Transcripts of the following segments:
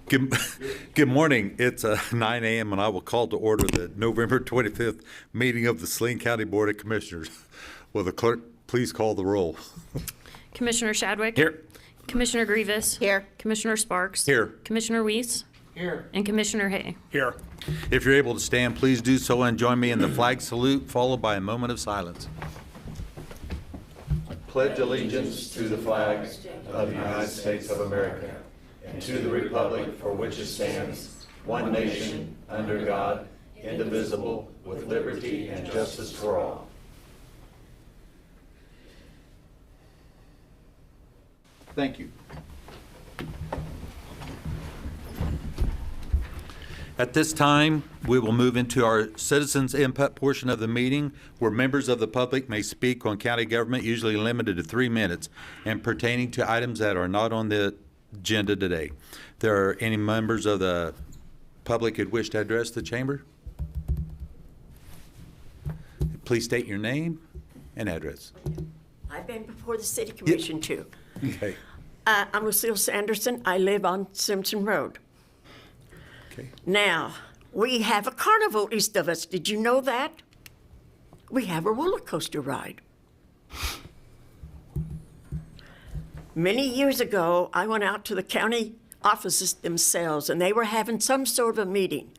Good, good morning. It's 9 a.m. and I will call to order the November 25th meeting of the Saline County Board of Commissioners. Will the clerk please call the roll? Commissioner Shadwick. Here. Commissioner Grievous. Here. Commissioner Sparks. Here. Commissioner Weiss. Here. And Commissioner Hay. Here. If you're able to stand, please do so and join me in the flag salute, followed by a moment of silence. I pledge allegiance to the flag of the United States of America and to the republic for which it stands, one nation, under God, indivisible, with liberty and justice for all. Thank you. At this time, we will move into our citizens' input portion of the meeting, where members of the public may speak on county government, usually limited to 3 minutes, and pertaining to items that are not on the agenda today. If there are any members of the public who wish to address the chamber, please state your name and address. I've been before the City Commission too. Okay. I'm Lucille Sanderson. I live on Simpson Road. Okay. Now, we have a carnival east of us. Did you know that? We have a roller coaster ride. Many years ago, I went out to the county offices themselves, and they were having some sort of a meeting.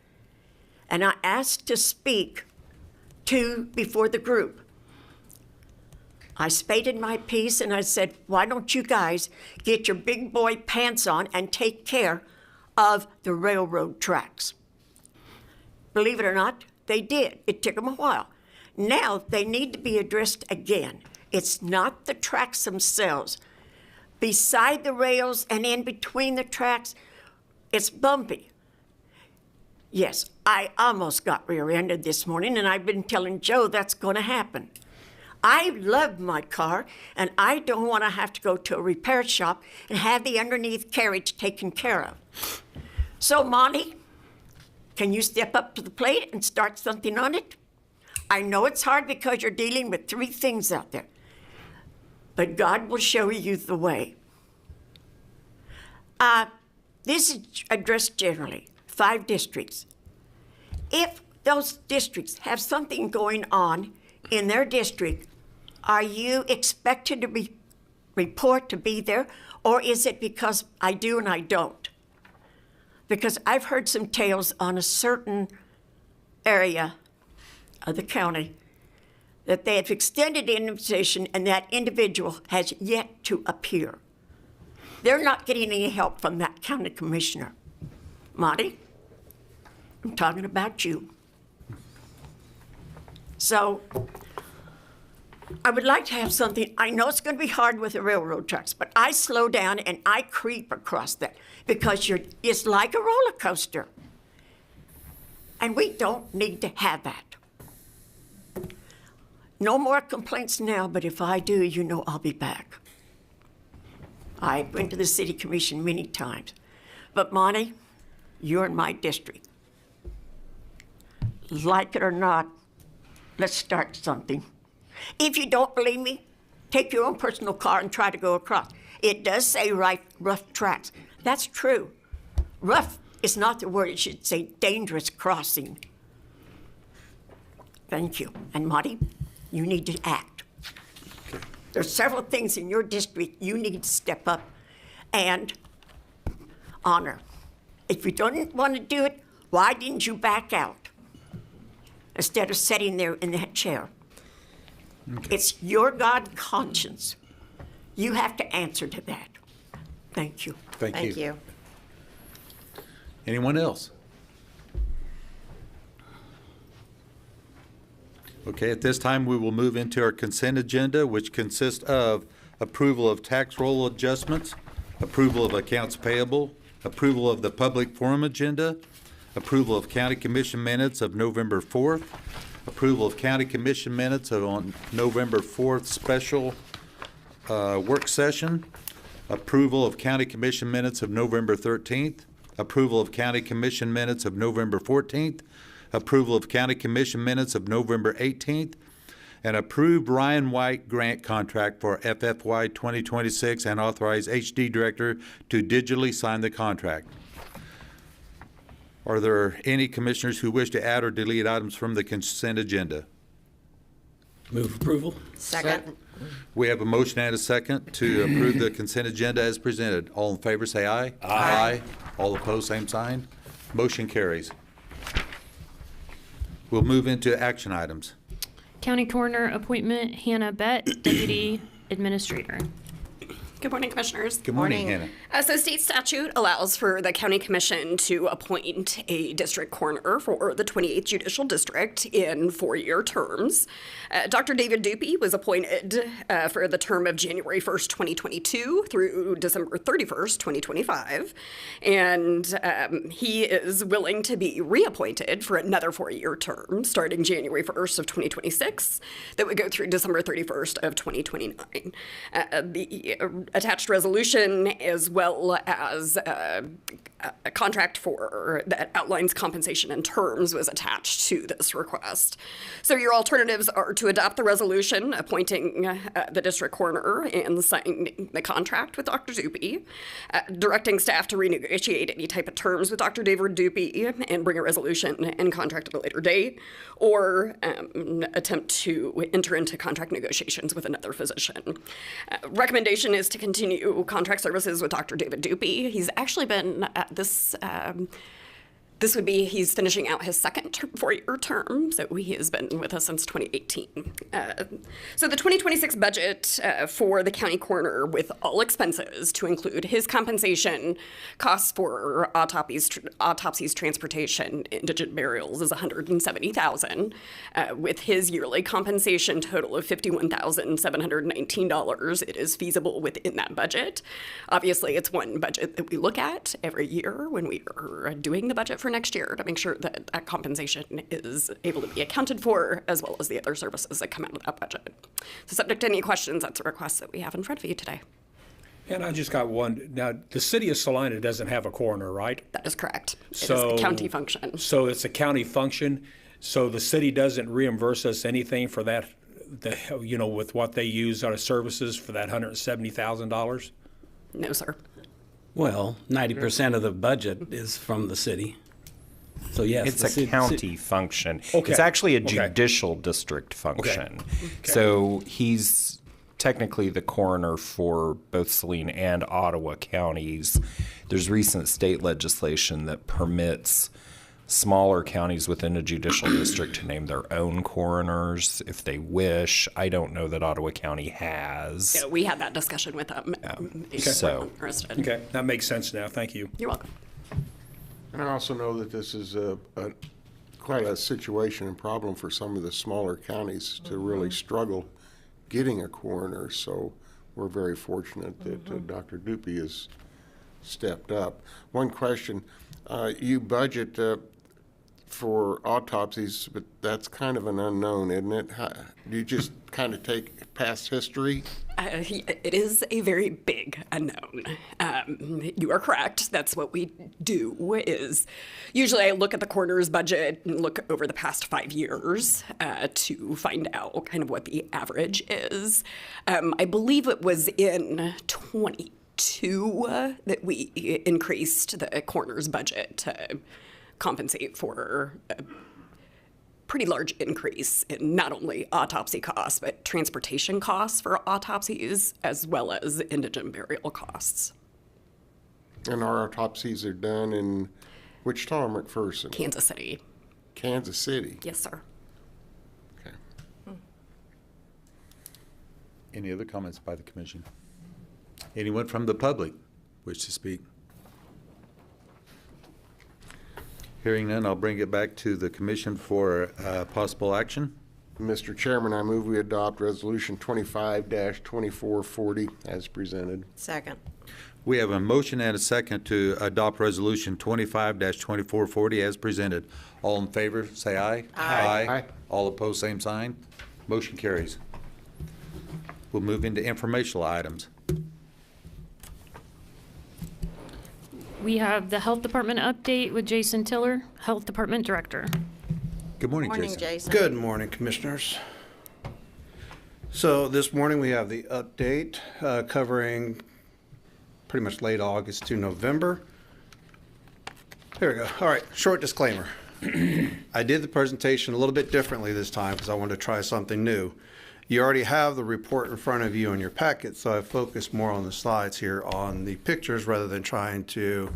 And I asked to speak before the group. I stated my piece, and I said, why don't you guys get your big boy pants on and take care of the railroad tracks? Believe it or not, they did. It took them a while. Now they need to be addressed again. It's not the tracks themselves. Beside the rails and in between the tracks, it's bumpy. Yes, I almost got rear-ended this morning, and I've been telling Joe that's going to happen. I love my car, and I don't want to have to go to a repair shop and have the underneath carriage taken care of. So, Monty, can you step up to the plate and start something on it? I know it's hard because you're dealing with 3 things out there, but God will show you the way. This is addressed generally, 5 districts. If those districts have something going on in their district, are you expected to report to be there, or is it because I do and I don't? Because I've heard some tales on a certain area of the county that they have extended an invitation and that individual has yet to appear. They're not getting any help from that county commissioner. Monty, I'm talking about you. So I would like to have something. I know it's going to be hard with the railroad tracks, but I slow down and I creep across that because it's like a roller coaster. And we don't need to have that. No more complaints now, but if I do, you know I'll be back. I went to the city commission many times. But Monty, you're in my district. Like it or not, let's start something. If you don't believe me, take your own personal car and try to go across. It does say rough tracks. That's true. Rough is not the word. It should say dangerous crossing. Thank you. And Monty, you need to act. Okay. There's several things in your district you need to step up and honor. If you don't want to do it, why didn't you back out instead of sitting there in that chair? Okay. It's your God conscience. You have to answer to that. Thank you. Thank you. Anyone else? Okay, at this time, we will move into our consent agenda, which consists of approval of tax roll adjustments, approval of accounts payable, approval of the public forum agenda, approval of county commission minutes of November 4th, approval of county commission minutes on November 4th special work session, approval of county commission minutes of November 13th, approval of county commission minutes of November 14th, approval of county commission minutes of November 18th, and approved Ryan White grant contract for FFY 2026 and authorize HD Director to digitally sign the contract. Are there any commissioners who wish to add or delete items from the consent agenda? Move approval. Second. We have a motion and a second to approve the consent agenda as presented. All in favor, say aye. Aye. All opposed, same sign. Motion carries. We'll move into action items. County Coroner appointment, Hannah Bett, Deputy Administrator. Good morning, Commissioners. Good morning, Morning. Hannah. So state statute allows for the county commission to appoint a district coroner for the 28th Judicial District in 4-year terms. Dr. David Dupe was appointed for the term of January 1st, 2022 through December 31st, 2025. And he is willing to be reappointed for another 4-year term starting January 1st of 2026 that would go through December 31st of 2029. The attached resolution as well as a contract for that outlines compensation and terms was attached to this request. So your alternatives are to adopt the resolution appointing the district coroner and signing the contract with Dr. Dupe, directing staff to renegotiate any type of terms with Dr. David Dupe and bring a resolution and contract at a later date, or attempt to enter into contract negotiations with another physician. Recommendation is to continue contract services with Dr. David Dupe. He's actually been at this he's finishing out his second 4-year term, so he has been with us since 2018. So the 2026 budget for the county coroner with all expenses to include his compensation, costs for autopsies, transportation, indigent burials is $170,000, with his yearly compensation total of $51,719. It is feasible within that budget. Obviously, it's one budget that we look at every year when we are doing the budget for next year to make sure that that compensation is able to be accounted for, as well as the other services that come out of that budget. So subject to any questions, that's a request that we have in front of you today. And I just got one. Now, the city of Saline doesn't have a coroner, right? That is correct. It is So- a county function. So it's a county function. So the city doesn't reimburse us anything for that, with what they use out of services for that $170,000? No, sir. Well, 90% of the budget is from the city. So yes. It's the a county function. Okay. It's actually a Okay. judicial district function. So he's technically the coroner for both Saline and Ottawa counties. There's recent state legislation that permits smaller counties within a judicial district to name their own coroners if they wish. I don't know that Ottawa County has. Yeah, we had that discussion with them. So- Interested. Okay, that makes sense now. Thank you. You're welcome. And I also know that this is quite a situation and problem for some of the smaller counties to really struggle getting a coroner. So we're very fortunate that Dr. Dupe has stepped up. One question, you budget for autopsies, but that's kind of an unknown, isn't it? Do you just kind of take past history? It is a very big unknown. You are correct. That's what we do. Is usually I look at the coroner's budget and look over the past 5 years to find out kind of what the average is. I believe it was in 22 that we increased the coroner's budget to compensate for a pretty large increase in not only autopsy costs, but transportation costs for autopsies, as well as indigent burial costs. And our autopsies are done in Wichita or McPherson? Kansas City. Kansas City. Yes, sir. Okay. Any other comments by the commission? Anyone from the public wish to speak? Hearing none, I'll bring it back to the commission for possible action. Mr. Chairman, I move we adopt Resolution 25-2440 as presented. Second. We have a motion and a second to adopt Resolution 25-2440 as presented. All in favor, say aye. Aye. All opposed, same sign. Motion carries. We'll move into informational items. We have the Health Department update with Jason Tiller, Health Department Director. Good morning, Morning, Jason. Jason. Good morning, Commissioners. So this morning we have the update covering pretty much late August to November. Here we go. All right, short disclaimer. I did the presentation a little bit differently this time because I wanted to try something new. You already have the report in front of you in your packet, so I focused more on the slides here on the pictures rather than trying to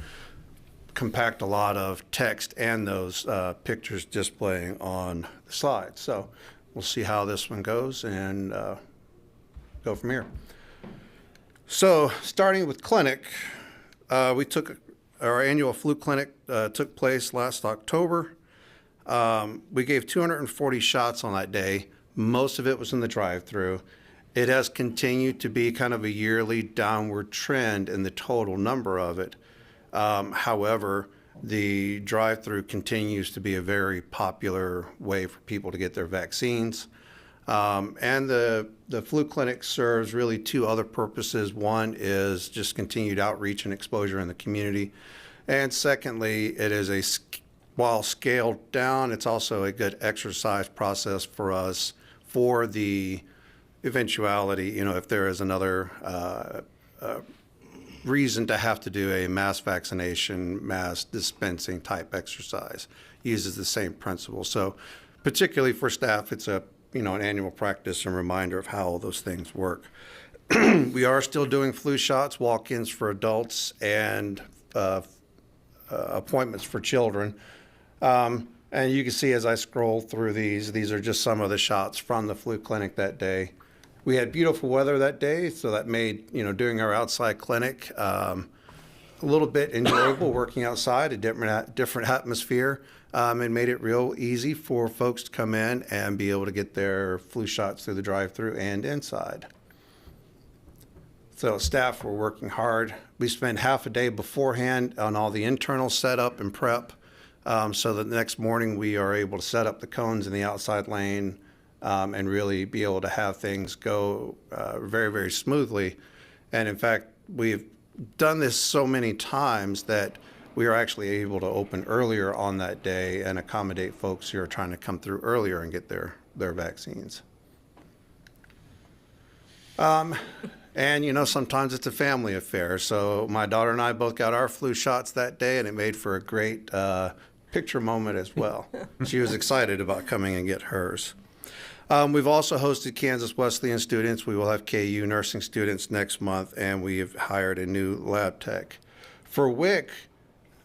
compact a lot of text and those pictures displaying on the slides. So we'll see how this one goes and go from here. So starting with clinic, our annual flu clinic took place last October. We gave 240 shots on that day. Most of it was in the drive-through. It has continued to be kind of a yearly downward trend in the total number of it. However, the drive-through continues to be a very popular way for people to get their vaccines. And the flu clinic serves really two other purposes. One is just continued outreach and exposure in the community. And secondly, it is while scaled down, it's also a good exercise process for us for the eventuality, if there is another reason to have to do a mass vaccination, mass dispensing type exercise. Uses the same principle. So particularly for staff, it's an annual practice and reminder of how all those things work. We are still doing flu shots, walk-ins for adults, and appointments for children. And you can see as I scroll through these are just some of the shots from the flu clinic that day. We had beautiful weather that day, so that made, doing our outside clinic a little bit enjoyable, working outside, a different atmosphere, and made it real easy for folks to come in and be able to get their flu shots through the drive-through and inside. So staff were working hard. We spent half a day beforehand on all the internal setup and prep, so that the next morning we are able to set up the cones in the outside lane and really be able to have things go very, very smoothly. And in fact, we've done this so many times that we are actually able to open earlier on that day and accommodate folks who are trying to come through earlier and get their vaccines. And sometimes it's a family affair. So my daughter and I both got our flu shots that day, and it made for a great picture moment as well. She was excited about coming and get hers. We've also hosted Kansas Wesleyan students. We will have KU nursing students next month, and we have hired a new lab tech. For WIC,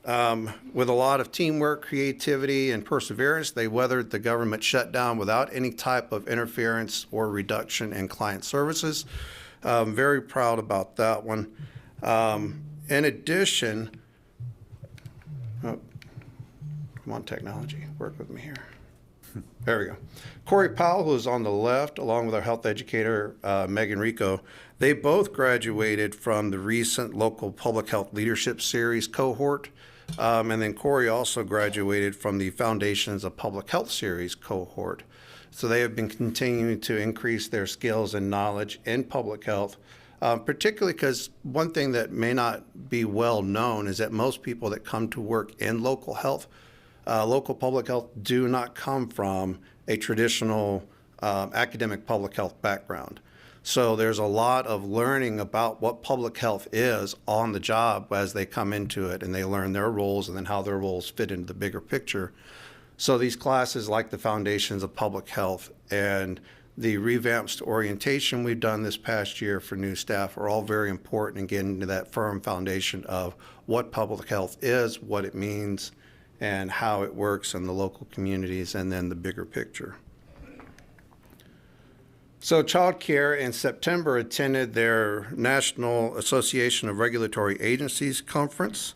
with a lot of teamwork, creativity, and perseverance, they weathered the government shutdown without any type of interference or reduction in client services. I'm very proud about that one. In addition, come on, technology, work with me here. There we go. Corey Powell, who is on the left, along with our health educator, Megan Rico, they both graduated from the recent local public health leadership series cohort. And then Corey also graduated from the Foundations of Public Health series cohort. So they have been continuing to increase their skills and knowledge in public health, particularly because one thing that may not be well known is that most people that come to work in local health, local public health, do not come from a traditional academic public health background. So there's a lot of learning about what public health is on the job as they come into it, and they learn their roles and then how their roles fit into the bigger picture. So these classes, like the Foundations of Public Health and the revamped orientation we've done this past year for new staff, are all very important in getting into that firm foundation of what public health is, what it means, and how it works in the local communities, and then the bigger picture. So Child Care in September attended their National Association of Regulatory Agencies conference.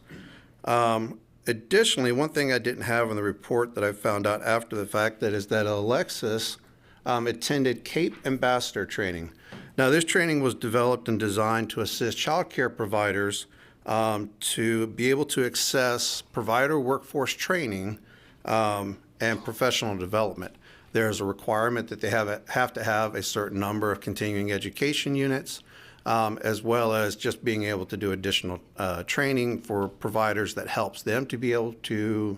Additionally, one thing I didn't have in the report that I found out after the fact is that Alexis attended CAPE Ambassador training. Now, this training was developed and designed to assist child care providers to be able to access provider workforce training and professional development. There's a requirement that they have to have a certain number of continuing education units, as well as just being able to do additional training for providers that helps them to be able to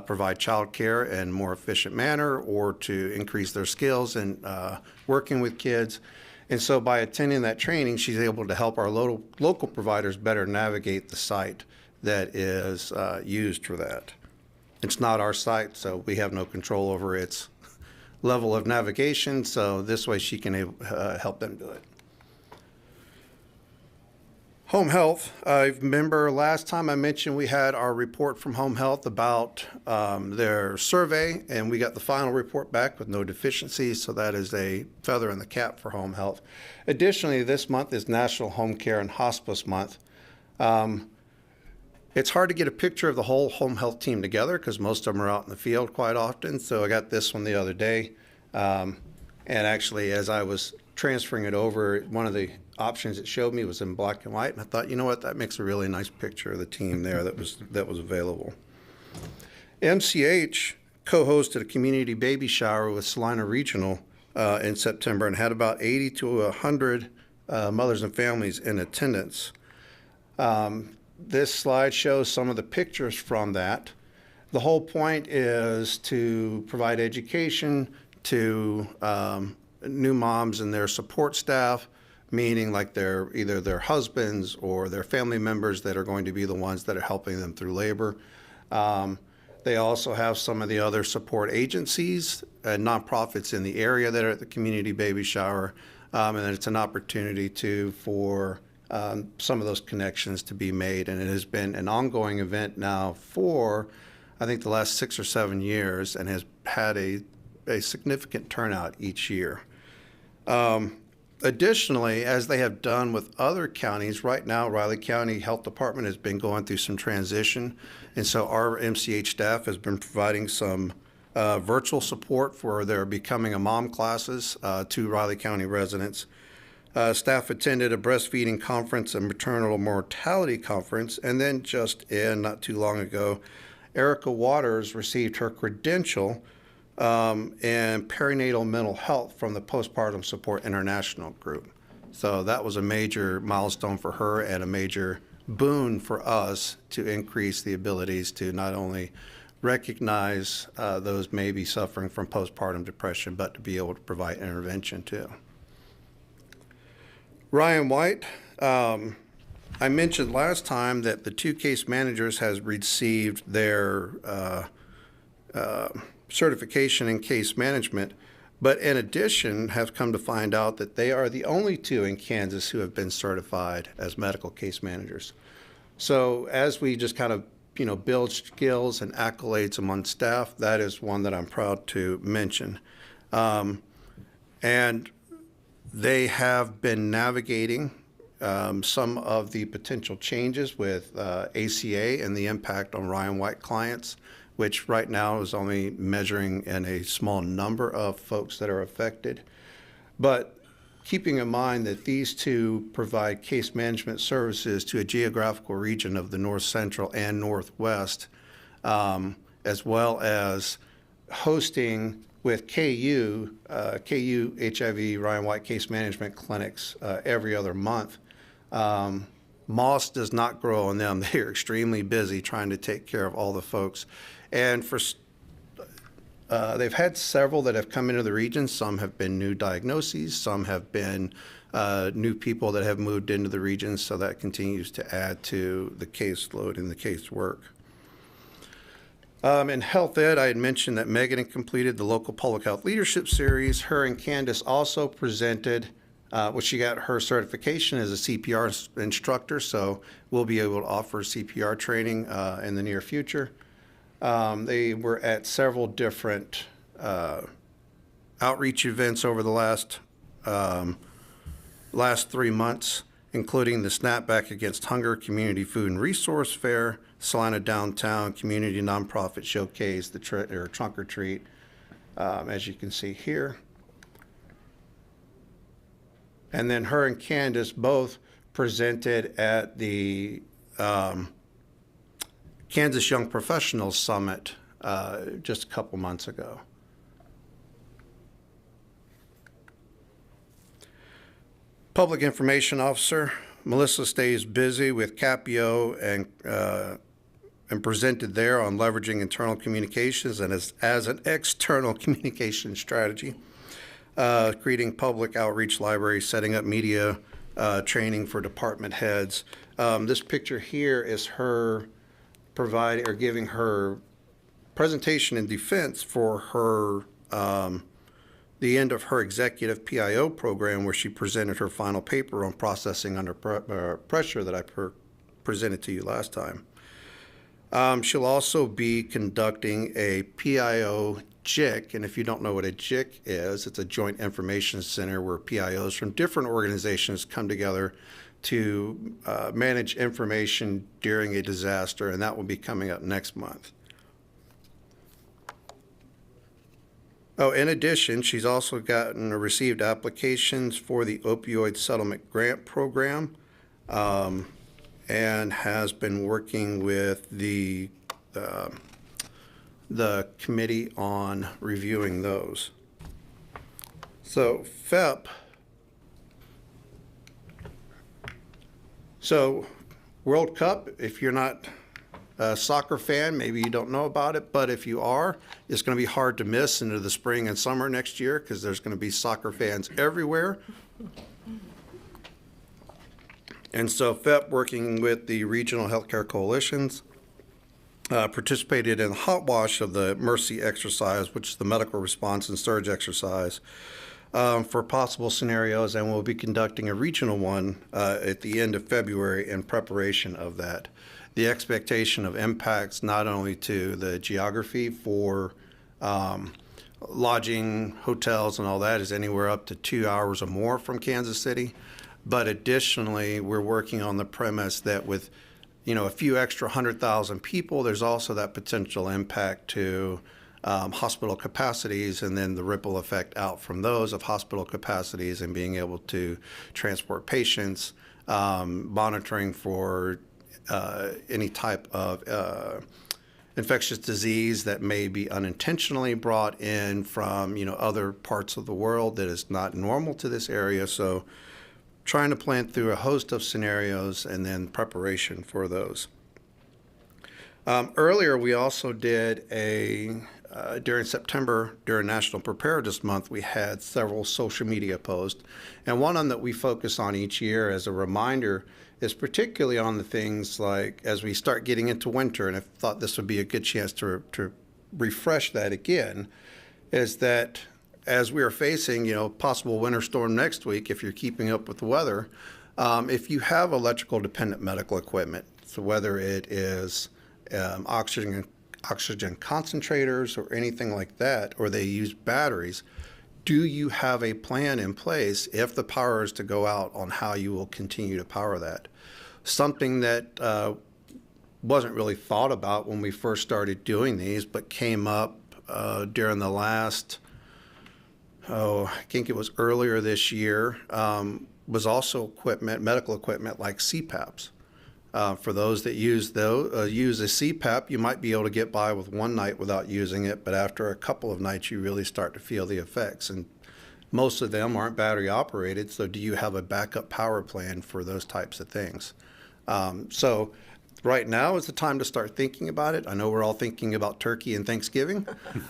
provide child care in a more efficient manner, or to increase their skills in working with kids. And so by attending that training, she's able to help our local providers better navigate the site that is used for that. It's not our site, so we have no control over its level of navigation, so this way she can help them do it. Home Health, I remember last time I mentioned we had our report from Home Health about their survey, and we got the final report back with no deficiencies, so that is a feather in the cap for Home Health. Additionally, this month is National Home Care and Hospice Month. It's hard to get a picture of the whole home health team together because most of them are out in the field quite often. So I got this one the other day. And actually, as I was transferring it over, one of the options it showed me was in black and white. And I thought, you know what, that makes a really nice picture of the team there that was available. MCH co-hosted a community baby shower with Saline Regional in September and had about 80 to 100 mothers and families in attendance. This slide shows some of the pictures from that. The whole point is to provide education to new moms and their support staff, meaning like either their husbands or their family members that are going to be the ones that are helping them through labor. They also have some of the other support agencies and nonprofits in the area that are at the community baby shower, and it's an opportunity for some of those connections to be made. And it has been an ongoing event now for, I think, the last 6 or 7 years and has had a significant turnout each year. Additionally, as they have done with other counties, right now Riley County Health Department has been going through some transition, and so our MCH staff has been providing some virtual support for their Becoming a Mom classes to Riley County residents. Staff attended a breastfeeding conference and maternal mortality conference, and then not too long ago, Erica Waters received her credential in perinatal mental health from the Postpartum Support International Group. So that was a major milestone for her and a major boon for us to increase the abilities to not only recognize those maybe suffering from postpartum depression, but to be able to provide intervention too. Ryan White, I mentioned last time that the 2 case managers has received their certification in case management, but in addition have come to find out that they are the only 2 in Kansas who have been certified as medical case managers. So as we just kind of build skills and accolades among staff, that is one that I'm proud to mention. And they have been navigating some of the potential changes with ACA and the impact on Ryan White clients, which right now is only measuring in a small number of folks that are affected. But keeping in mind that these 2 provide case management services to a geographical region of the North Central and Northwest, as well as hosting with KU HIV Ryan White case management clinics every other month. Moss does not grow on them. They are extremely busy trying to take care of all the folks. And they've had several that have come into the region. Some have been new diagnoses. Some have been new people that have moved into the region. So that continues to add to the caseload and the casework. In health ed, I had mentioned that Megan had completed the local public health leadership series. Her and Candace also presented, she got her certification as a CPR instructor, so we'll be able to offer CPR training in the near future. They were at several different outreach events over the last 3 months, including the Snapback Against Hunger Community Food and Resource Fair, Salina Downtown Community Nonprofit Showcase, the Trunk or Treat, as you can see here. And then her and Candace both presented at the Kansas Young Professionals Summit just a couple months ago. Public Information Officer, Melissa stays busy with Capio and presented there on leveraging internal communications and as an external communication strategy, creating public outreach libraries, setting up media training for department heads, This picture here is her providing or giving her presentation in defense for her the end of her executive PIO program, where she presented her final paper on processing under pressure that I presented to you last time. She'll also be conducting a PIO JIC, and if you don't know what a JIC is, it's a Joint Information Center where PIOs from different organizations come together to manage information during a disaster, and that will be coming up next month. Oh, in addition, she's also received applications for the opioid settlement grant program, and has been working with the committee on reviewing those. So FEP. So World Cup, if you're not a soccer fan, maybe you don't know about it, but if you are, it's going to be hard to miss into the spring and summer next year because there's going to be soccer fans everywhere. And so FEP, working with the regional healthcare coalitions, participated in the hot wash of the MERCY exercise, which is the medical response and surge exercise, for possible scenarios, and we'll be conducting a regional one at the end of February in preparation of that. The expectation of impacts not only to the geography for lodging, hotels, and all that is anywhere up to 2 hours or more from Kansas City, but additionally, we're working on the premise that with a few extra 100,000 people, there's also that potential impact to hospital capacities, and then the ripple effect out from those of hospital capacities and being able to transport patients, monitoring for any type of infectious disease that may be unintentionally brought in from other parts of the world that is not normal to this area. So trying to plan through a host of scenarios and then preparation for those. Earlier, we also did during September, during National Preparedness Month, we had several social media posts. And one on that we focus on each year as a reminder is particularly on the things like as we start getting into winter, and I thought this would be a good chance to refresh that again, is that as we are facing, possible winter storm next week, if you're keeping up with the weather, if you have electrical dependent medical equipment, so whether it is oxygen concentrators or anything like that, or they use batteries, do you have a plan in place if the power is to go out on how you will continue to power that? Something that wasn't really thought about when we first started doing these, but came up during the last, I think it was earlier this year, was also medical equipment like CPAPs. For those that use a CPAP, you might be able to get by with one night without using it, but after a couple of nights, you really start to feel the effects. And most of them aren't battery operated, so do you have a backup power plan for those types of things? So right now is the time to start thinking about it. I know we're all thinking about turkey and Thanksgiving,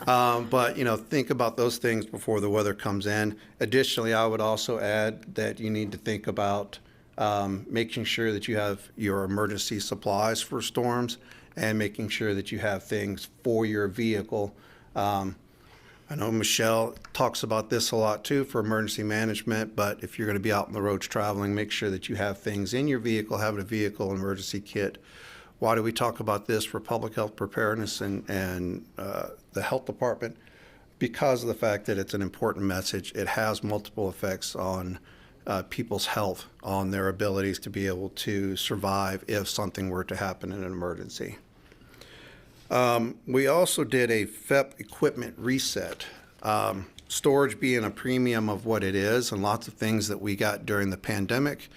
but think about those things before the weather comes in. Additionally, I would also add that you need to think about making sure that you have your emergency supplies for storms and making sure that you have things for your vehicle. I know Michelle talks about this a lot too for emergency management, but if you're going to be out on the roads traveling, make sure that you have things in your vehicle, have a vehicle emergency kit. Why do we talk about this for public health preparedness and the health department? Because of the fact that it's an important message. It has multiple effects on people's health, on their abilities to be able to survive if something were to happen in an emergency. We also did a FEP equipment reset. Storage being a premium of what it is, and lots of things that we got during the pandemic.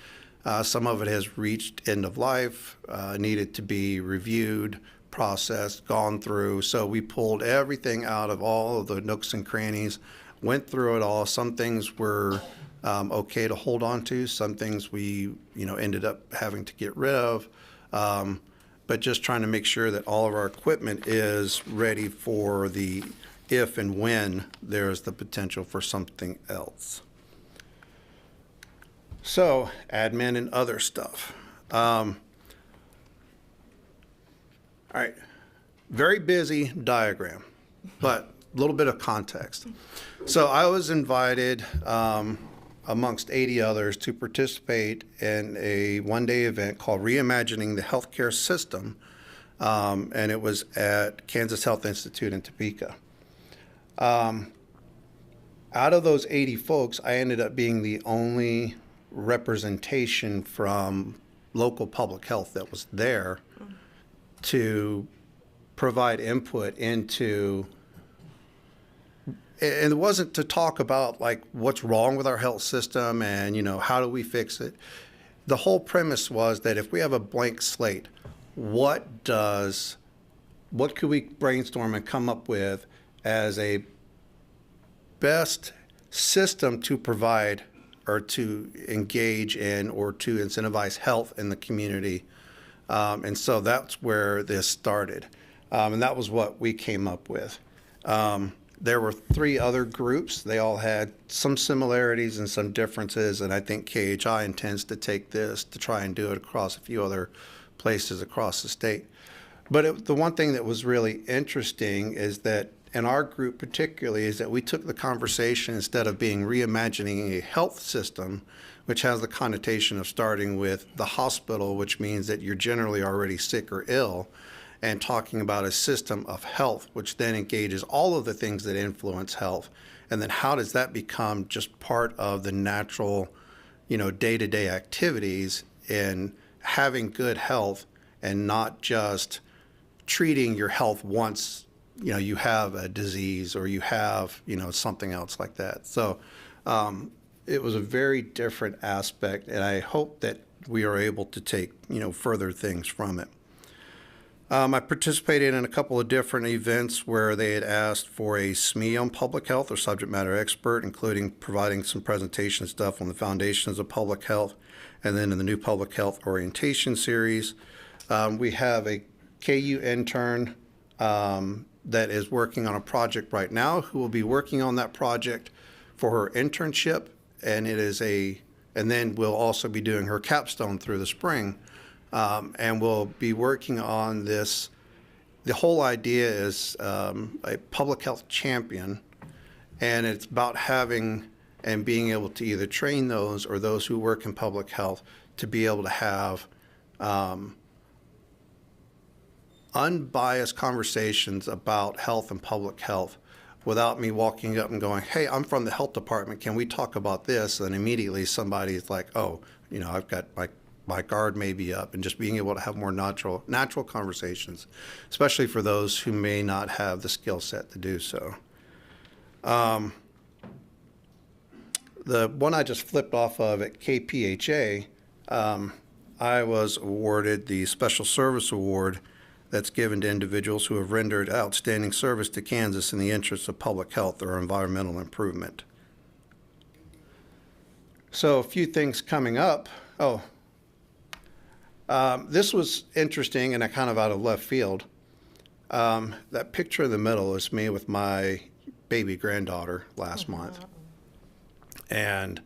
Some of it has reached end of life, needed to be reviewed, processed, gone through. So we pulled everything out of all of the nooks and crannies, went through it all. Some things were okay to hold on to. Some things we, ended up having to get rid of. But just trying to make sure that all of our equipment is ready for the if and when there's the potential for something else. So, admin and other stuff. All right, very busy diagram, but a little bit of context. So I was invited, amongst 80 others, to participate in a one-day event called Reimagining the Healthcare System, and it was at Kansas Health Institute in Topeka. Out of those 80 folks, I ended up being the only representation from local public health that was there to provide input into, and it wasn't to talk about like what's wrong with our health system and, you know, how do we fix it. The whole premise was that if we have a blank slate, what could we brainstorm and come up with as a best system to provide or to engage in or to incentivize health in the community. And so that's where this started. And that was what we came up with. There were 3 other groups. They all had some similarities and some differences. And I think KHI intends to take this to try and do it across a few other places across the state. But the one thing that was really interesting is that in our group particularly is that we took the conversation, instead of being reimagining a health system, which has the connotation of starting with the hospital, which means that you're generally already sick or ill, and talking about a system of health, which then engages all of the things that influence health. And then how does that become just part of the natural, you know, day-to-day activities in having good health and not just treating your health once, you know, you have a disease or you have, you know, something else like that. So it was a very different aspect, and I hope that we are able to take, you know, further things from it. I participated in a couple of different events where they had asked for a SME on public health or subject matter expert, including providing some presentation stuff on the foundations of public health. And then in the new public health orientation series, we have a KU intern that is working on a project right now who will be working on that project for her internship. And then we'll also be doing her capstone through the spring. And we'll be working on this. The whole idea is a public health champion, and it's about having and being able to either train those or those who work in public health to be able to have unbiased conversations about health and public health without me walking up and going, hey, I'm from the health department, can we talk about this? And immediately somebody's like, oh, you know, I've got my guard may be up, and just being able to have more natural conversations, especially for those who may not have the skill set to do so. The one I just flipped off of at KPHA, I was awarded the Special Service Award that's given to individuals who have rendered outstanding service to Kansas in the interests of public health or environmental improvement. So a few things coming up. This was interesting and kind of out of left field. That picture in the middle is me with my baby granddaughter last month. And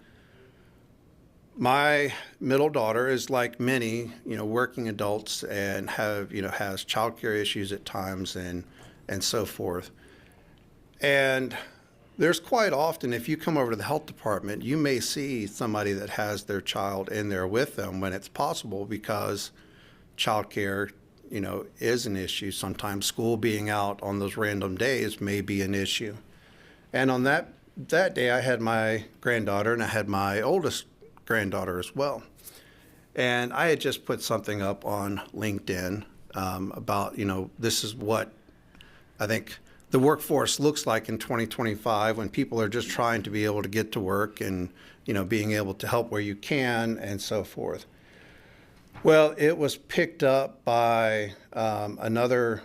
my middle daughter is like many, you know, working adults and has childcare issues at times and so forth. And there's quite often, if you come over to the health department, you may see somebody that has their child in there with them when it's possible, because childcare, you know, is an issue. Sometimes school being out on those random days may be an issue. And on that day, I had my granddaughter and I had my oldest granddaughter as well. And I had just put something up on LinkedIn about, you know, this is what I think the workforce looks like in 2025, when people are just trying to be able to get to work and, you know, being able to help where you can and so forth. Well, it was picked up by another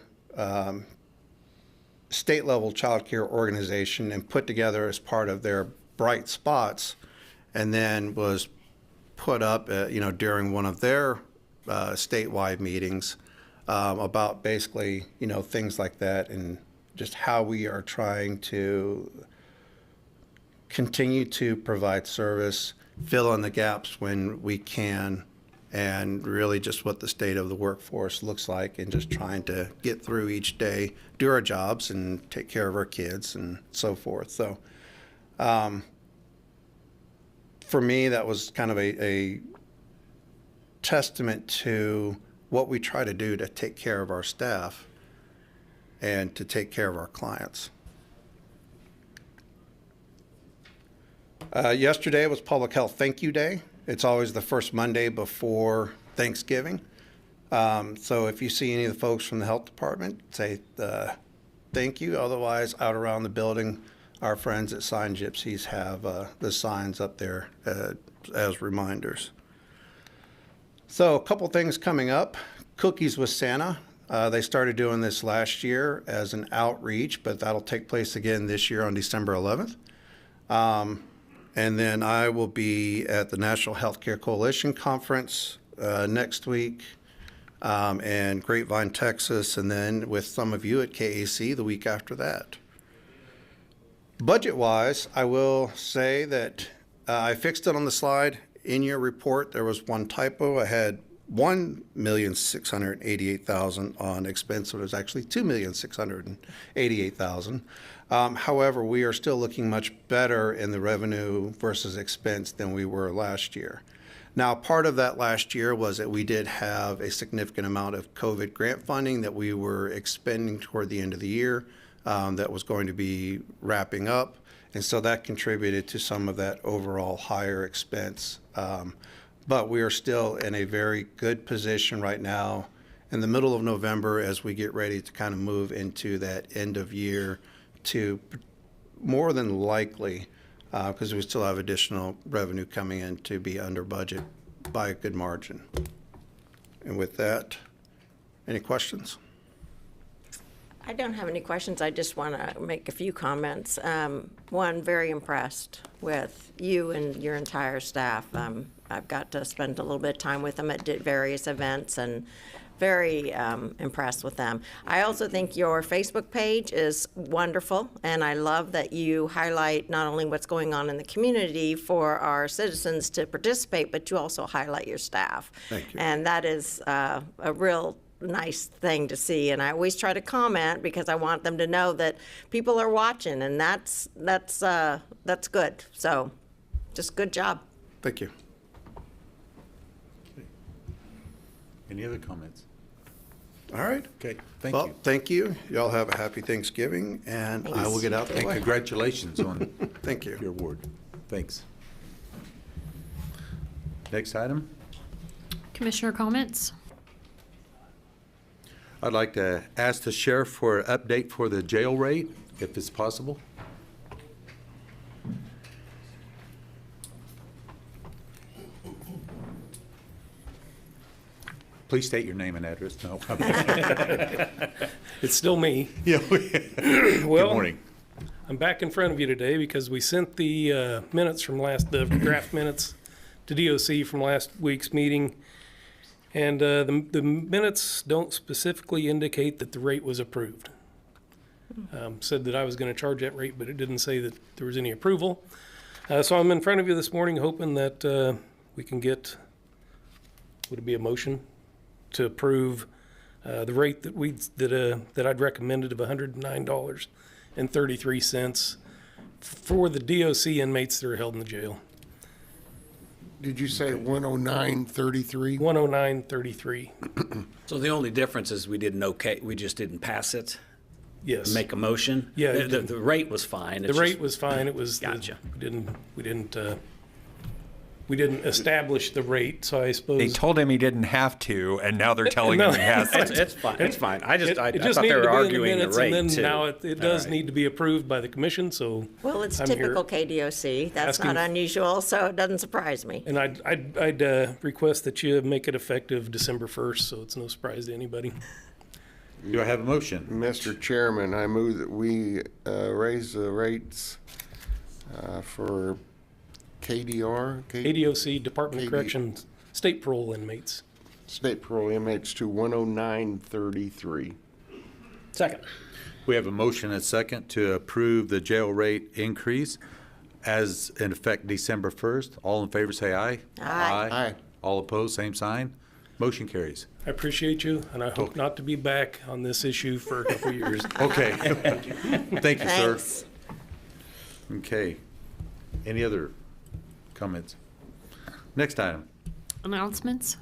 state-level child care organization and put together as part of their bright spots, and then was put up, during one of their statewide meetings about basically, you know, things like that, and just how we are trying to continue to provide service, fill in the gaps when we can, and really just what the state of the workforce looks like, and just trying to get through each day, do our jobs, and take care of our kids and so forth. So for me, that was kind of a testament to what we try to do to take care of our staff and to take care of our clients. Yesterday was Public Health Thank You Day. It's always the first Monday before Thanksgiving. So if you see any of the folks from the health department, say thank you. Otherwise, out around the building, our friends at Sign Gypsies have the signs up there as reminders. So a couple things coming up. Cookies with Santa. They started doing this last year as an outreach, but that'll take place again this year on December 11th. And then I will be at the National Healthcare Coalition Conference next week in Grapevine, Texas, and then with some of you at KAC the week after that. Budget-wise, I will say that I fixed it on the slide. In your report, there was one typo. I had $1,688,000 on expense, so it was actually $2,688,000. However, we are still looking much better in the revenue versus expense than we were last year. Now, part of that last year was that we did have a significant amount of COVID grant funding that we were expending toward the end of the year that was going to be wrapping up. And so that contributed to some of that overall higher expense. But we are still in a very good position right now in the middle of November as we get ready to kind of move into that end of year to more than likely, because we still have additional revenue coming in, to be under budget by a good margin. And with that, any questions? I don't have any questions. I just want to make a few comments. One, very impressed with you and your entire staff. I've got to spend a little bit of time with them at various events, and very impressed with them. I also think your Facebook page is wonderful, and I love that you highlight not only what's going on in the community for our citizens to participate, but you also highlight your staff. Thank you. And that is a real nice thing to see, and I always try to comment because I want them to know that people are watching, and that's good. So, just good job. Thank you. Any other comments? All right. Okay, thank Well, you. thank you. Y'all have a happy Thanksgiving, and I will get out the And way. congratulations on Thank you. your award. Thanks. Next item. Commissioner comments? I'd like to ask the sheriff for an update for the jail rate, if it's possible. Please state your name and address. No. It's still me. Yeah. Good Well, morning. I'm back in front of you today because we sent the minutes from the draft minutes to DOC from last week's meeting. And the minutes don't specifically indicate that the rate was approved. Said that I was going to charge that rate, but it didn't say that there was any approval. So I'm in front of you this morning hoping that we can get, would it be a motion to approve the rate that I'd recommended of $109.33 for the DOC inmates that are held in the jail. Did you say 109.33? 109.33. So the only difference is we just didn't pass it, Yes. make a motion? Yeah, The rate was fine. The rate was fine. It was. Gotcha. We didn't establish the rate, so I suppose. They told him he didn't have to, and now they're telling him he has to. It's fine, it's fine. I It thought just they needed were to be in the arguing the minutes, rate and then too. now it does need to be approved by the commission, so. Well, it's I'm typical here. KDOC. That's Asking- not unusual, so it doesn't surprise me. And I'd request that you make it effective December 1st, so it's no surprise to anybody. Do I have a motion? Mr. Chairman, I move that we raise the rates for KDR, KDOC, Department of KD. Corrections, state parole inmates. state parole inmates to 109.33. Second. We have a motion and a second to approve the jail rate increase as in effect December 1st. All in favor say aye. Aye. Aye. All opposed, same sign. Motion carries. I appreciate you, and I hope not to be back on this issue for a couple years. Okay. Thank you, sir. Thanks. Okay. Any other comments? Next item. Announcements?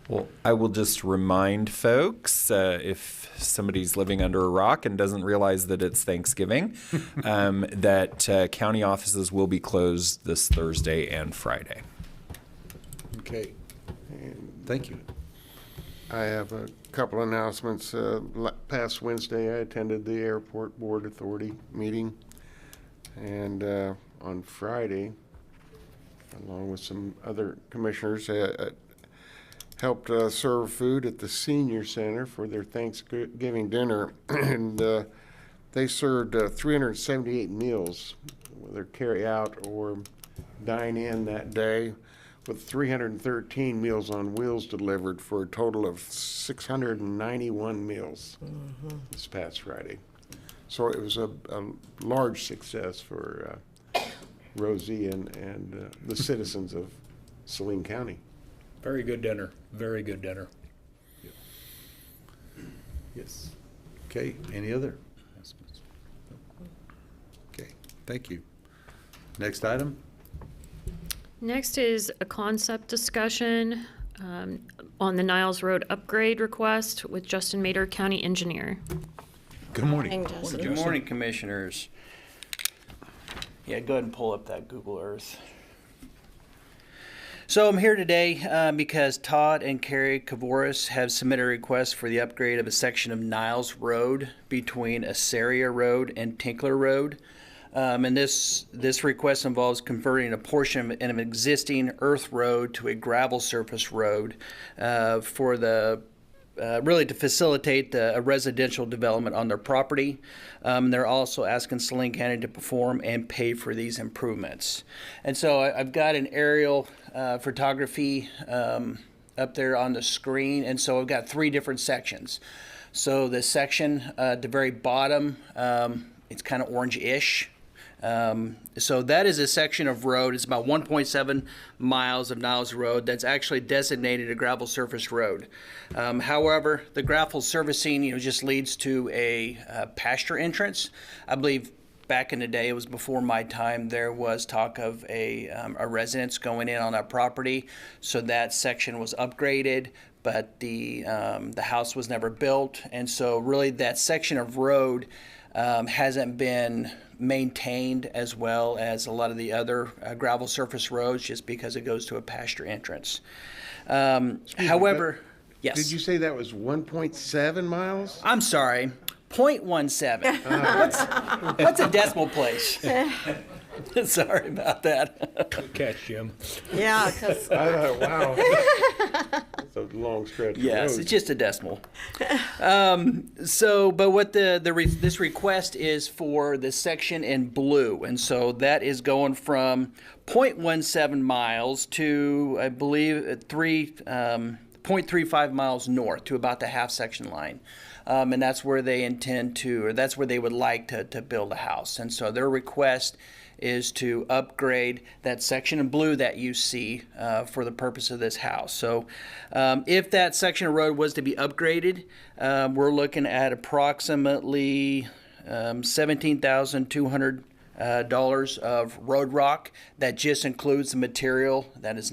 Well, I will just remind folks, if somebody's living under a rock and doesn't realize that it's Thanksgiving, that county offices will be closed this Thursday and Friday. Okay. Thank you. I have a couple announcements. Past Wednesday, I attended the Airport Board Authority meeting. And on Friday, along with some other commissioners, helped serve food at the senior center for their Thanksgiving dinner. And they served 378 meals, whether carry out or dine in that day, with 313 Meals on Wheels delivered for a total of 691 meals this past Friday. So it was a large success for Rosie and the citizens of Saline County. Very good dinner. Very good dinner. Yes. Okay, any other announcements? Okay, thank you. Next item? Next is a concept discussion on the Niles Road upgrade request with Justin Mader, County Engineer. Good morning. Good morning, Commissioners. Yeah, go ahead and pull up that Google Earth. So I'm here today because Todd and Carrie Kavoris have submitted a request for the upgrade of a section of Niles Road between Assaria Road and Tinkler Road. And this request involves converting a portion of an existing earth road to a gravel surface road for the really to facilitate a residential development on their property. They're also asking Saline County to perform and pay for these improvements. And so I've got an aerial photography up there on the screen, and so I've got three different sections. So the section at the very bottom, it's kind of orange-ish. So that is a section of road. It's about 1.7 miles of Niles Road that's actually designated a gravel surface road. However, the gravel surfacing, just leads to a pasture entrance. I believe back in the day, it was before my time, there was talk of a residence going in on that property. So that section was upgraded, but the house was never built. And so really that section of road hasn't been maintained as well as a lot of the other gravel surface roads, just because it goes to a pasture entrance. However, yes. Did you say that was 1.7 miles? I'm sorry, 0.17. What's a decimal place? Sorry about that. Good catch, Jim. Yeah, because I thought, wow. That's a long stretch of Yes, road. it's just a decimal. But what this request is for the section in blue, and so that is going from 0.17 miles to, I believe, 0.35 miles north to about the half section line. And that's where they intend to, or that's where they would like to build a house. And so their request is to upgrade that section in blue that you see for the purpose of this house. So if that section of road was to be upgraded, we're looking at approximately $17,200 of road rock. That just includes the material. That does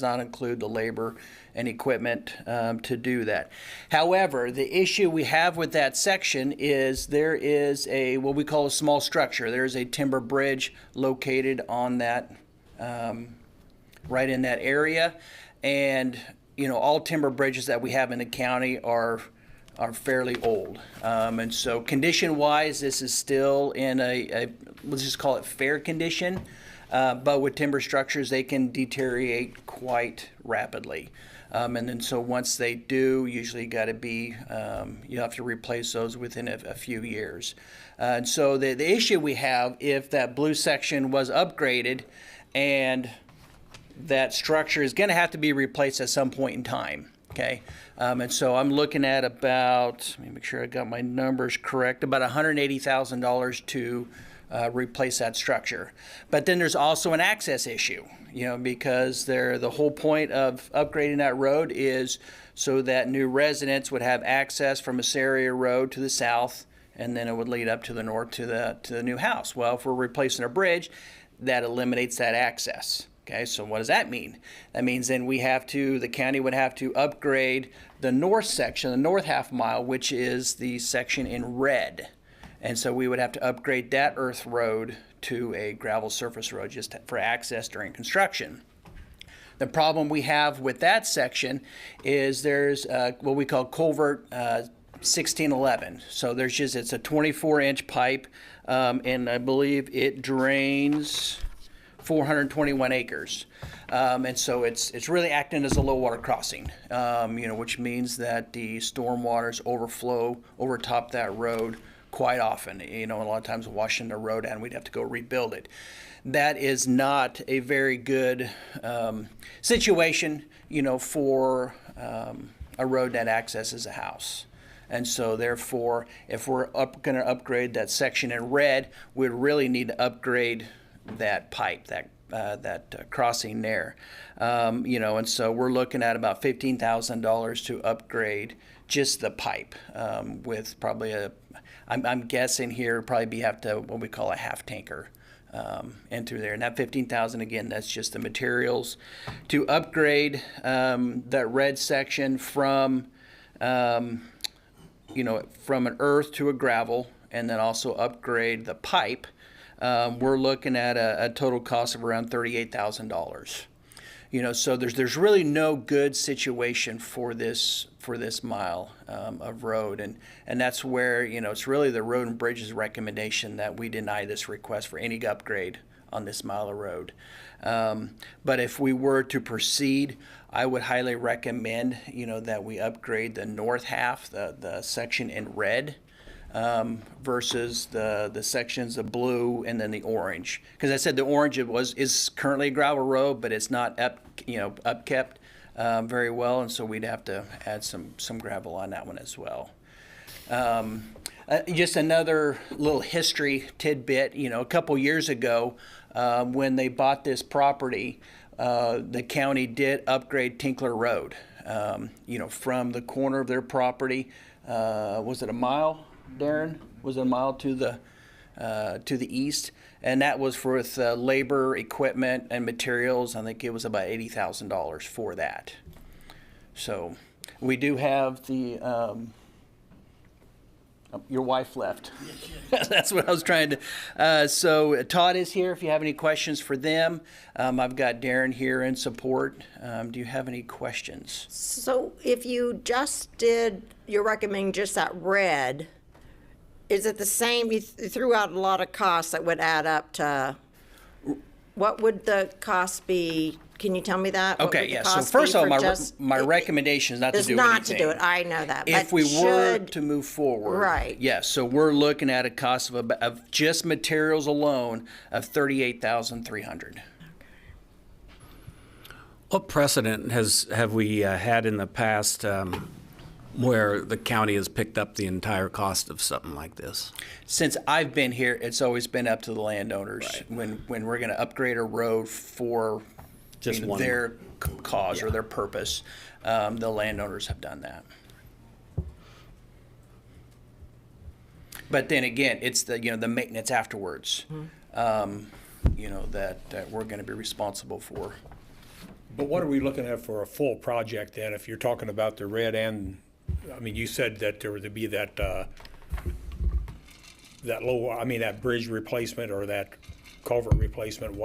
not include the labor and equipment to do that. However, the issue we have with that section is there is what we call a small structure. There is a timber bridge located on that, right in that area, and all timber bridges that we have in the county are fairly old, and so condition-wise, this is still in a let's just call it fair condition. But with timber structures, they can deteriorate quite rapidly. And then so once they do, usually got to be, you have to replace those within a few years. And so the issue we have, if that blue section was upgraded and that structure is going to have to be replaced at some point in time, okay? And so I'm looking at about, let me make sure I got my numbers correct, about $180,000 to replace that structure. But then there's also an access issue. because the whole point of upgrading that road is so that new residents would have access from Assyria Road to the south, and then it would lead up to the north to the new house. Well, if we're replacing a bridge, that eliminates that access. Okay, so what does that mean? That means then the county would have to upgrade the north section, the north half mile, which is the section in red. And so we would have to upgrade that earth road to a gravel surface road just for access during construction. The problem we have with that section is there's what we call culvert 1611. So it's a 24-inch pipe, and I believe it drains 421 acres. And so it's really acting as a low water crossing, which means that the storm waters overflow over top that road quite often. A lot of times washing the road and we'd have to go rebuild it. That is not a very good situation, for a road that accesses a house. And so therefore, if we're going to upgrade that section in red, we'd really need to upgrade that pipe, that crossing there. And so we're looking at about $15,000 to upgrade just the pipe, with probably I'm guessing here probably have to what we call a half tanker in through there. And that $15,000 again, that's just the materials to upgrade that red section from from an earth to a gravel, and then also upgrade the pipe. We're looking at a total cost of around $38,000. So there's really no good situation for this mile of road, and that's where it's really the Road and Bridges recommendation that we deny this request for any upgrade on this mile of road. But if we were to proceed, I would highly recommend that we upgrade the north half, the section in red, versus the sections of blue and then the orange. Because I said the orange is currently a gravel road, but it's not upkept very well, and so we'd have to add some gravel on that one as well. Just another little history tidbit. A couple years ago, when they bought this property, the county did upgrade Tinkler Road. From the corner of their property, was it a mile? Darren, was it a mile to the east? And that was with labor, equipment, and materials. I think it was about $80,000 for that. So we do have the. Your wife left. That's what I was trying to. So Todd is here. If you have any questions for them, I've got Darren here in support. Do you have any questions? So if you you're recommending just that red, is it the same? You threw out a lot of costs that would add up to, what would the cost be? Can you tell me that? Okay, yeah. So first of all, my recommendation is not to do anything. Not to do it. I know that. If we were to move forward, right? Yes. So we're looking at a cost of just materials alone of $38,300. What precedent have we had in the past where the county has picked up the entire cost of something like this? Since I've been here, it's always been up to the landowners. Right. When we're going to upgrade a road for their cause or their purpose, the landowners have done that. But then again, it's the maintenance afterwards, that we're going to be responsible for. But what are we looking at for a full project then? If you're talking about the red and, you said that there would be that that bridge replacement or that culvert replacement.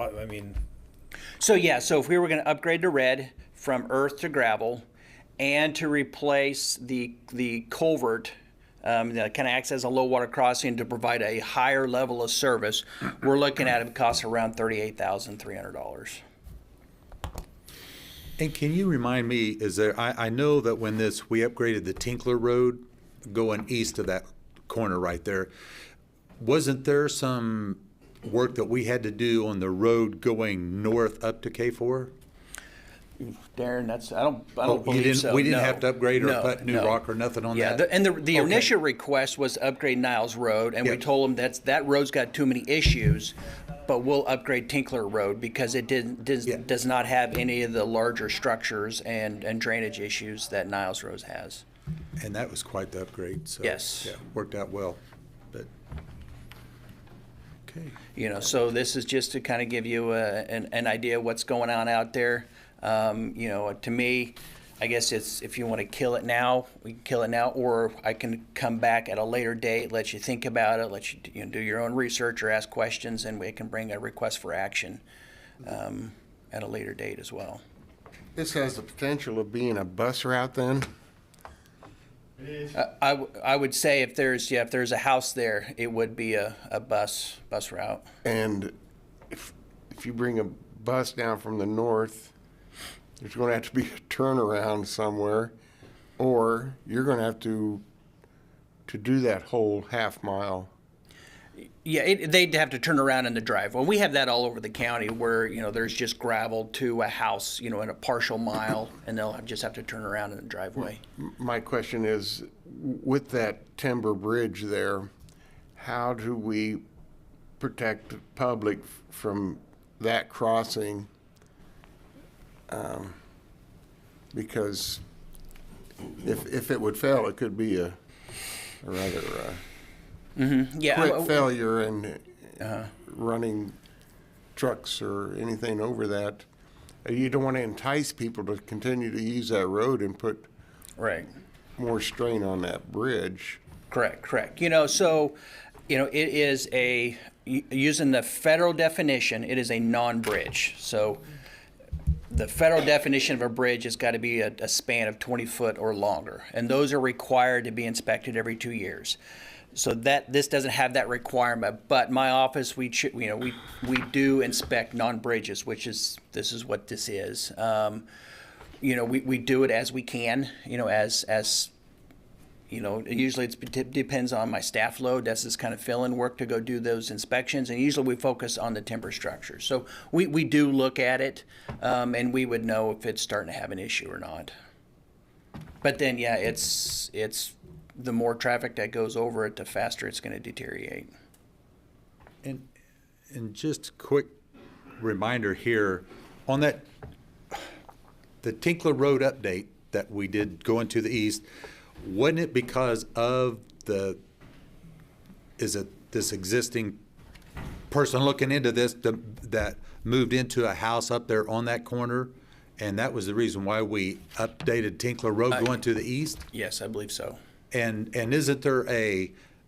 So if we were going to upgrade the red from earth to gravel and to replace the culvert that kind of acts as a low water crossing to provide a higher level of service, we're looking at a cost around $38,300. And can you remind me, I know that when we upgraded the Tinkler Road going east of that corner right there, wasn't there some work that we had to do on the road going north up to K4? Darren, I don't believe so. We didn't have to upgrade or put new rock or nothing on that? And the initial request was to upgrade Niles Road, and we told them that road's got too many issues. but we'll upgrade Tinkler Road because it does not have any of the larger structures and drainage issues that Niles Road has. And that was quite the upgrade, so. Yes. Yeah, worked out well, but, okay. You know, so this is just to kind of give you an idea of what's going on out there. You know, to me, I guess it's if you want to kill it now, we can kill it now, or I can come back at a later date, let you think about it, let you, do your own research or ask questions, and we can bring a request for action at a later date as well. This has the potential of being a bus route then? I would say if there's a house there, it would be a bus route. And if you bring a bus down from the north, there's going to have to be a turnaround somewhere, or you're going to have to do that whole half mile. Yeah, they'd have to turn around in the driveway. We have that all over the county where, there's just gravel to a house, in a partial mile, and they'll just have to turn around in the driveway. My question is, with that timber bridge there, how do we protect the public from that crossing? Because if it would fail, it could be a rather quick failure, and running trucks or anything over that. You don't want to entice people to continue to use that road and put more strain on that bridge. Correct. So, it is using the federal definition, it is a non-bridge. So the federal definition of a bridge has got to be a span of 20 foot or longer, and those are required to be inspected every 2 years. So this doesn't have that requirement, but my office, we do inspect non-bridges, this is what this is. We do it as we can, usually it depends on my staff load. That's just kind of fill-in work to go do those inspections, and usually we focus on the timber structure. So we do look at it, and we would know if it's starting to have an issue or not. But then, it's the more traffic that goes over it, the faster it's going to deteriorate. And just a quick reminder here, on the Tinkler Road update that we did going to the east, wasn't it because of this existing person looking into this that moved into a house up there on that corner, and that was the reason why we updated Tinkler Road going to the east? Yes, I believe so. And isn't there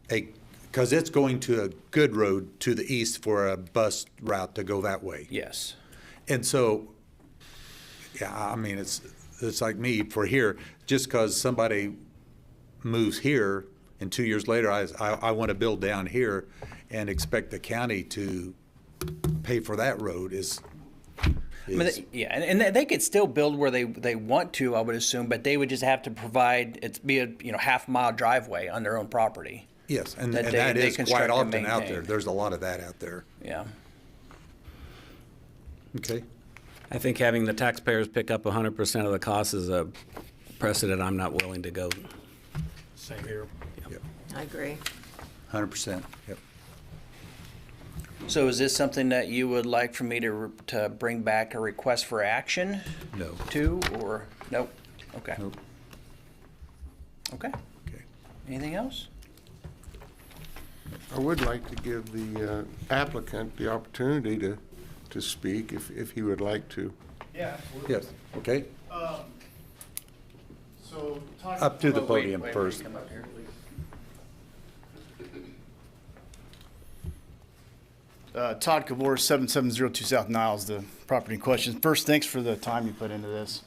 because it's going to a good road to the east for a bus route to go that way? Yes. And so, it's like me for here, just because somebody moves here and 2 years later I want to build down here and expect the county to pay for that road is and they could still build where they want to, I would assume, but they would just have to provide a half-mile driveway on their own property. Yes, and that is quite often out there. There's a lot of that out there. Yeah. Okay. I think having the taxpayers pick up 100% of the cost is a precedent I'm not willing to go. Same here. Yep. I agree. 100%. Yep. So is this something that you would like for me to bring back a request for action? No. Or nope? Okay. Nope. Okay. Okay. Anything else? I would like to give the applicant the opportunity to speak if he would like to. Yeah. Yes. Okay. So Up to the podium first. Come up here, please. Todd Cavour, 7702 South Niles, the property in question. First, thanks for the time you put into this.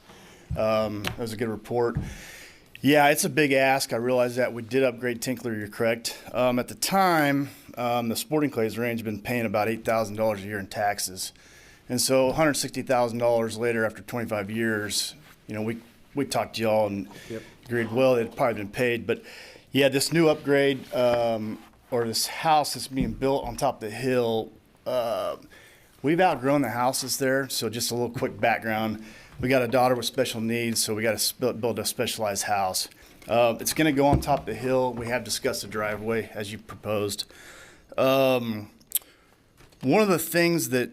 That was a good report. Yeah, it's a big ask. I realize that. We did upgrade Tinkler, you're correct. At the time, the Sporting Clays range had been paying about $8,000 a year in taxes. And so $160,000 later, after 25 years, we talked to y'all and agreed, well, it had probably been paid. But yeah, this new upgrade, or this house that's being built on top of the hill, we've outgrown the houses there. So just a little quick background. We got a daughter with special needs, so we got to build a specialized house. It's going to go on top of the hill. We have discussed the driveway as you proposed. One of the things that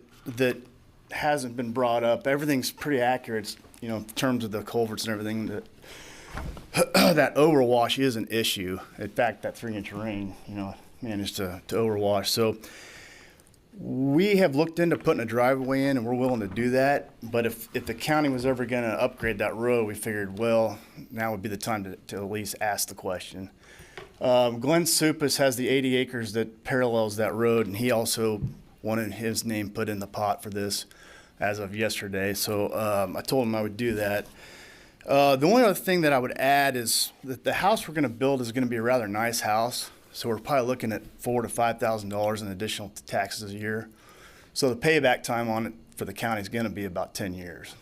hasn't been brought up, everything's pretty accurate, in terms of the culverts and everything, that that overwash is an issue. In fact, that 3-inch rain, managed to overwash. So we have looked into putting a driveway in, and we're willing to do that. But if the county was ever going to upgrade that road, we figured, well, now would be the time to at least ask the question. Glenn Supis has the 80 acres that parallels that road, and he also wanted his name put in the pot for this as of yesterday. So I told him I would do that. The only other thing that I would add is that the house we're going to build is going to be a rather nice house. So we're probably looking at $4,000 to $5,000 in additional taxes a year. So the payback time on it for the county is going to be about 10 years.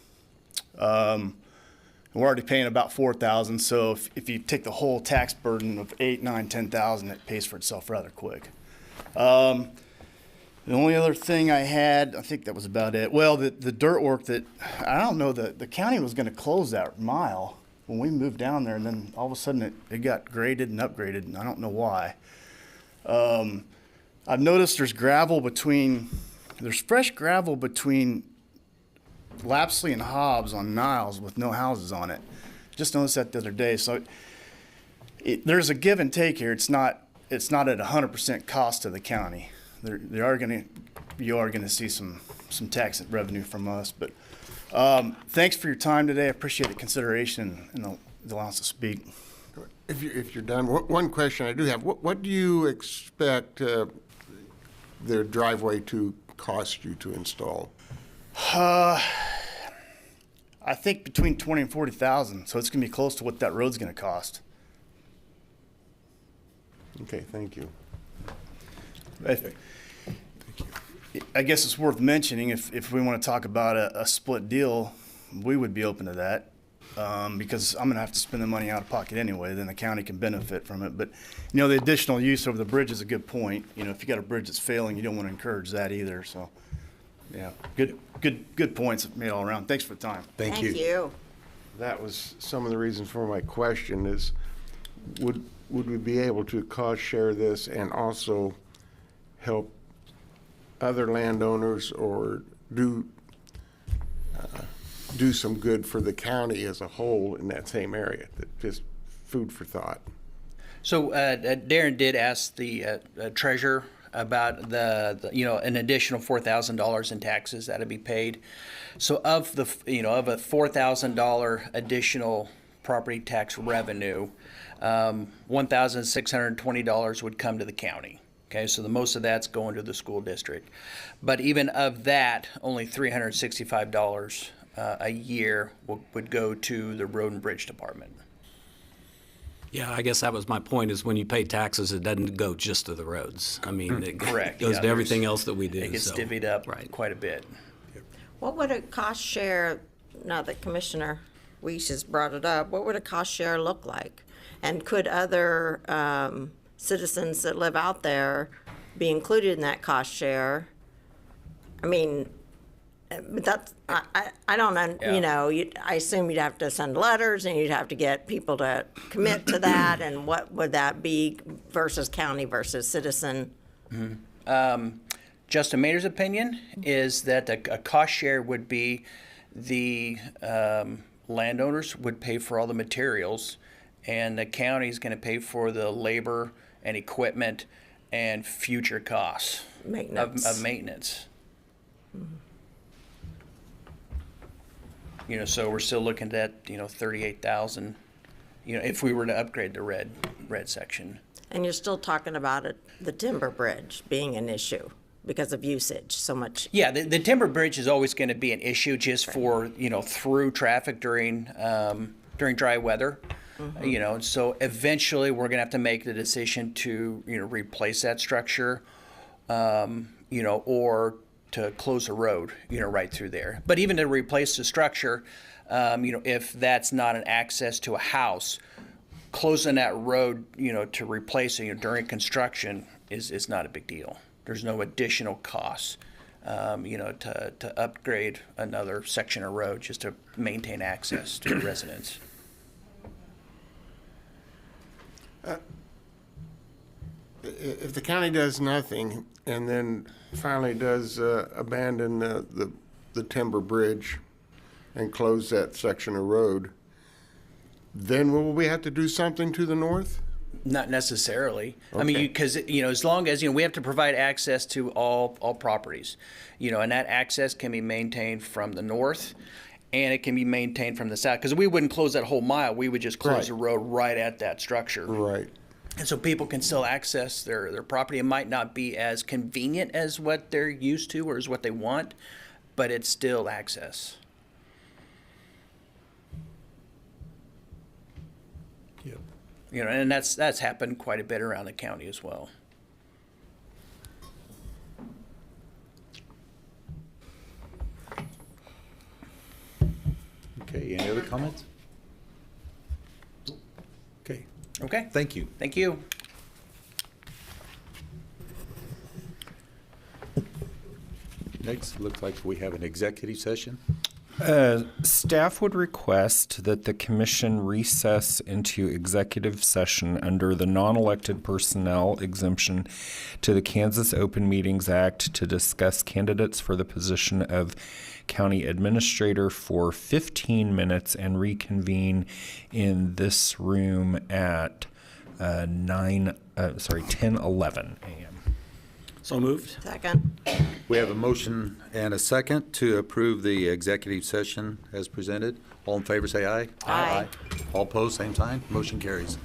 We're already paying about $4,000. So if you take the whole tax burden of $8,000, $9,000, $10,000, it pays for itself rather quick. The only other thing I had, I think that was about it. Well, the dirt work that, I don't know, the county was going to close that mile when we moved down there, and then all of a sudden it got graded and upgraded, and I don't know why. I've noticed there's fresh gravel between Lapsley and Hobbs on Niles with no houses on it. Just noticed that the other day. So there's a give and take here. It's not at 100% cost to the county. You are going to see some tax revenue from us. But thanks for your time today. I appreciate the consideration and the allowance to speak. If you're done, one question I do have: what do you expect the driveway to cost you to install? I think between $20,000 and $40,000. So it's going to be close to what that road's going to cost. Okay, thank you. I guess it's worth mentioning if we want to talk about a split deal, we would be open to that because I'm going to have to spend the money out of pocket anyway. Then the county can benefit from it. But the additional use over the bridge is a good point. If you got a bridge that's failing, you don't want to encourage that either. So, yeah, good points made all around. Thanks for the time. Thank you. That was some of the reasons for my question. Is would we be able to cost share this and also help other landowners or do some good for the county as a whole in that same area? Just food for thought. So Darren did ask the treasurer about an additional $4,000 in taxes that'll be paid. So of a $4,000 additional property tax revenue, $1,620 would come to the county. Okay, so the most of that's going to the school district. But even of that, only $365 a year would go to the road and bridge department. Yeah, I guess that was my point, is when you pay taxes, it doesn't go just to the roads. I mean, it Correct. goes to everything else that we do. It gets so, divvied up right. quite a bit. What would a cost share, now that Commissioner Weiss has brought it up, what would a cost share look like? And could other citizens that live out there be included in that cost share? I mean, but that's, I don't know, I assume you'd have to send letters and you'd have to get people to commit to that, and what would that be versus county versus citizen? Justin Mader's opinion is that a cost share would be the landowners would pay for all the materials, and the county is going to pay for the labor and equipment and future costs of maintenance. So we're still looking at $38,000. If we were to upgrade the red section. And you're still talking about the timber bridge being an issue because of usage so much. Yeah, the timber bridge is always going to be an issue just for through traffic during dry weather. So eventually we're going to have to make the decision to replace that structure, or to close a road right through there. But even to replace the structure, if that's not an access to a house, closing that road to replace it during construction is not a big deal. There's no additional costs to upgrade another section of road just to maintain access to the residents. if the county does nothing and then finally does abandon the timber bridge and close that section of road, then will we have to do something to the north? Not necessarily. I mean, Okay. because, as long as, we have to provide access to all properties, and that access can be maintained from the north and it can be maintained from the south. Because we wouldn't close that whole mile. We would just close Right. the road right at that structure. Right. And so people can still access their property. It might not be as convenient as what they're used to or as what they want, but it's still access. And that's happened quite a bit around the county as well. Okay, any other comments? Okay, Okay. thank you. Thank you. Next, looks like we have an executive session. Staff would request that the commission recess into executive session under the non-elected personnel exemption to the Kansas Open Meetings Act to discuss candidates for the position of county administrator for 15 minutes and reconvene in this room at 10:11 a.m. So moved. Second. We have a motion and a second to approve the executive session as presented. All in favor, say aye. Aye. All opposed, same sign. Motion carries.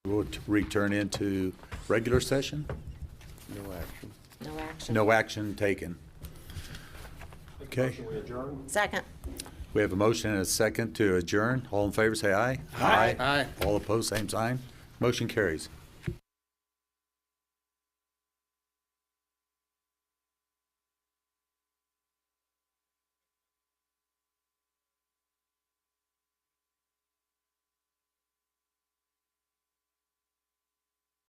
We'll return into regular session. No action. No action. No action taken. Okay. Second. We have a motion and a second to adjourn. All in favor, say aye. Aye. All opposed, same sign. Motion carries.